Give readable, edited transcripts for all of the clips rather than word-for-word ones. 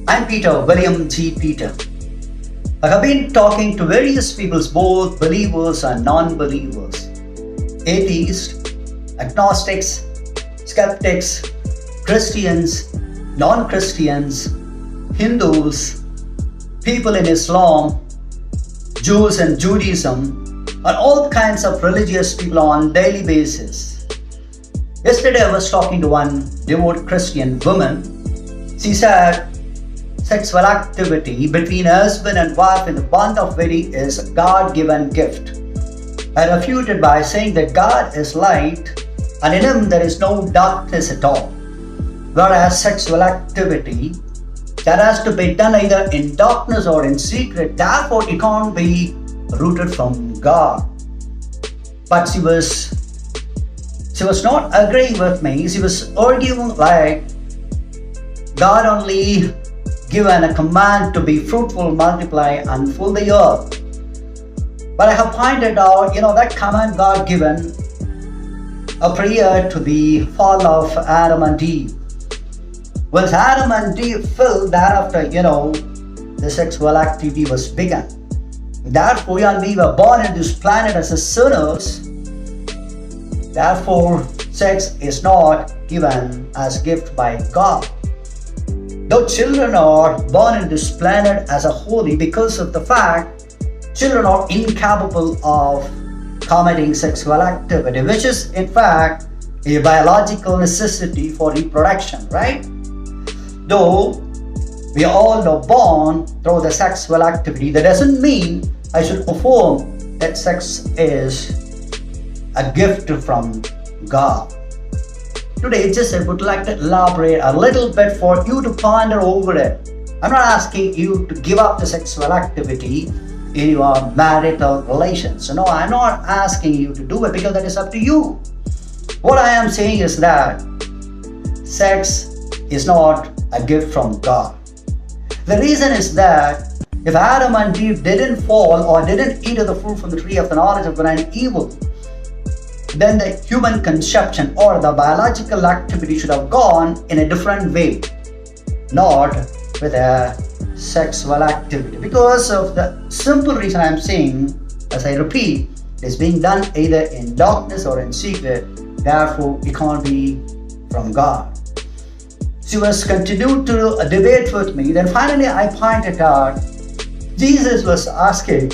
I'm Peter, William G. Peter. I have been talking to various people, both believers and non-believers, atheists, agnostics, skeptics, Christians, non-Christians, Hindus, people in Islam, Jews and Judaism, and all kinds of religious people on daily basis. Yesterday I was talking to one devout Christian woman. She said sexual activity between husband and wife in the bond of wedding is a God-given gift. I refuted by saying that God is light and in Him there is no darkness at all. Whereas sexual activity that has to be done either in darkness or in secret, therefore it can't be rooted from God. But she was not agreeing with me. She was arguing like God only given a command to be fruitful, multiply and fill the earth. But I have pointed out, that command God given prior to the fall of Adam and Eve. Once Adam and Eve fell, thereafter, the sexual activity was begun. Therefore, we were born in this planet as sinners. Therefore, sex is not given as gift by God. Though children are born in this planet as a holy, because of the fact children are incapable of committing sexual activity, which is in fact a biological necessity for reproduction, right? Though we all are born through the sexual activity, that doesn't mean I should affirm that sex is a gift from God. Today, I would like to elaborate a little bit for you to ponder over it. I'm not asking you to give up the sexual activity in your marital relations. No, I'm not asking you to do it because that is up to you. What I am saying is that sex is not a gift from God. The reason is that if Adam and Eve didn't fall or didn't eat of the fruit from the tree of the knowledge of good and evil, then the human conception or the biological activity should have gone in a different way, not with a sexual activity. Because of the simple reason I'm saying, as I repeat, it is being done either in darkness or in secret, therefore it can't be from God. She was continued to debate with me. Then finally I pointed out, Jesus was asking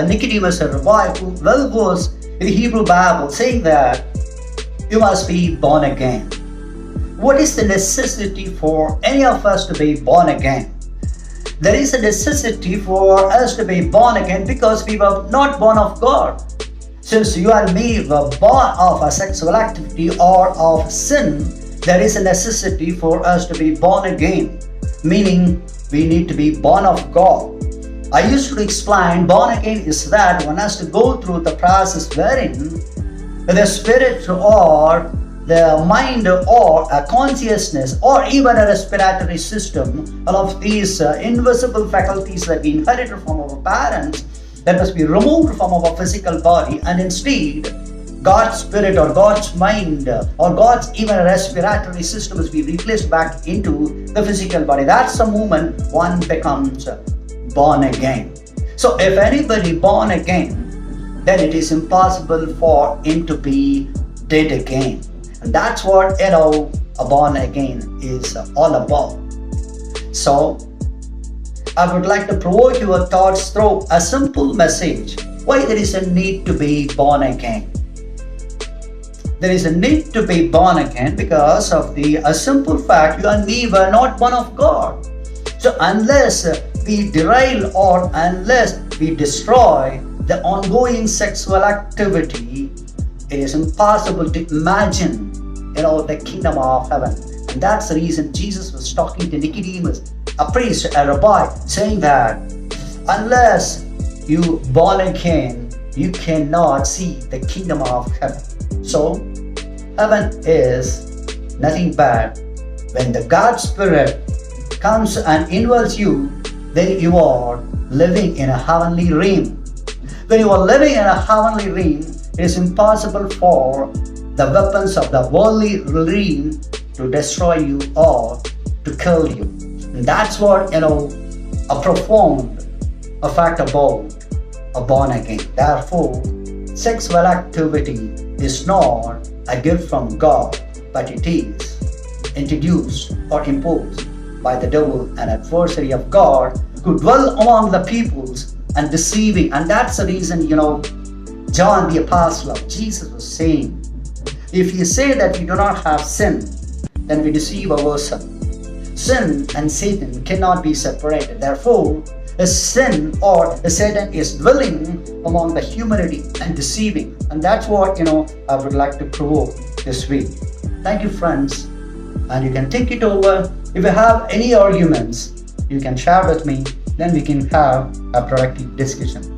Nicodemus, a rabbi who well was in the Hebrew Bible, saying that you must be born again. What is the necessity for any of us to be born again? There is a necessity for us to be born again because we were not born of God. Since you and me were born of a sexual activity or of sin, there is a necessity for us to be born again, meaning we need to be born of God. I used to explain born again is that one has to go through the process wherein the spirit or the mind or a consciousness or even a respiratory system, all of these invisible faculties that we inherited from our parents, that must be removed from our physical body, and instead God's spirit or God's mind or God's even respiratory system must be replaced back into the physical body. That's the moment one becomes born again. So if anybody born again, then it is impossible for him to be dead again. And that's what a born again is all about. So I would like to provoke your thoughts through a simple message. Why there is a need to be born again? There is a need to be born again because of a simple fact, you and me were not born of God. So unless we derail or unless we destroy the ongoing sexual activity, it is impossible to imagine, the kingdom of heaven. And that's the reason Jesus was talking to Nicodemus, a priest, a rabbi, saying that unless you born again, you cannot see the kingdom of heaven. So, heaven is nothing but when the God Spirit comes and indwells you, then you are living in a heavenly realm. When you are living in a heavenly realm, it is impossible for the weapons of the worldly realm to destroy you or to kill you. And that's what, a profound fact about a born again. Therefore, sexual activity is not a gift from God, but it is introduced or imposed by the devil, an adversary of God, who dwell among the peoples and deceiving. And that's the reason, John the Apostle of Jesus was saying, if you say that we do not have sin, then we deceive ourselves. Sin and Satan cannot be separated. Therefore, a sin or a Satan is dwelling among the humanity and deceiving. And that's what, I would like to provoke this week. Thank you, friends. And you can think it over. If you have any arguments, you can share with me. Then we can have a productive discussion.